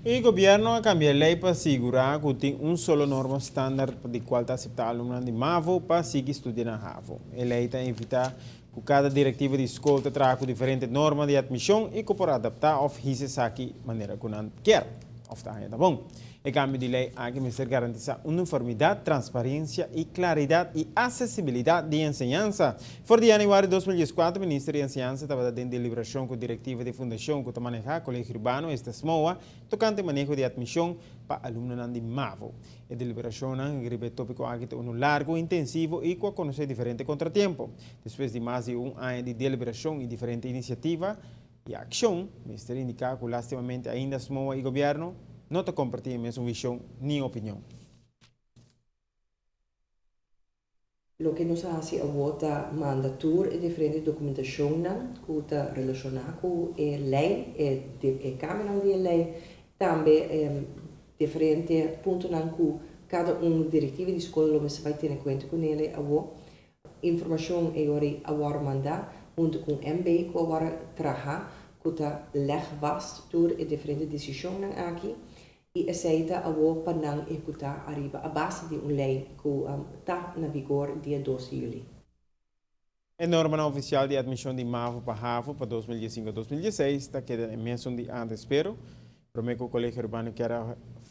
El gobierno cambia la ley para asegurar que tem solo norma estándar de qual aceptar alunos de MAVO para seguir estudando na HAVO. A lei está evitar que cada diretiva de escola traga diferentes normas de admissão e que por adaptar ou fazer aqui de maneira que não quer. Of tá bom. O cambio de lei aqui vai garantizar uniformidade, transparência e claridade e acessibilidade de ensinança. For de janeiro de 2014, o Ministério de Ensinança estava dando deliberação com a diretiva de fundação que maneja o colégio urbano esta semana, tocante manejo de admissão para alunos de MAVO. A deliberação é tópico aqui largo, intensivo e com conhecer diferentes contratempos. Depois de mais de ano de deliberação e diferentes iniciativas e ação, o Ministério indica que lastimamente ainda o governo não está compartilhando a mesma visão nem opinião. Lo que nos hace a vota mandatur e diferente documentação que está relacionada com a lei e a Câmara de lei, também diferente pontos que cada diretiva de escola vai ter em conta com ele a informação é agora mandar junto com o MB que agora trabalha que está legvast door a diferente decisões aqui e aceita a para não executar arriba a base de uma lei que está na vigor dia 12 de julho. A norma oficial de admissão de MAVO para HAVO para 2005-2016 está quedando em menção de antes, espero. Promete que o colégio urbano quer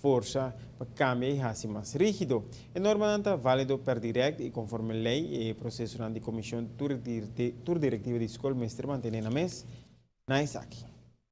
força para cambiar e fazer mais rígido. A norma está válida per direto e conforme a lei e o processo de comissão tour diretiva de escola mestre mantém na mesa na ISAC.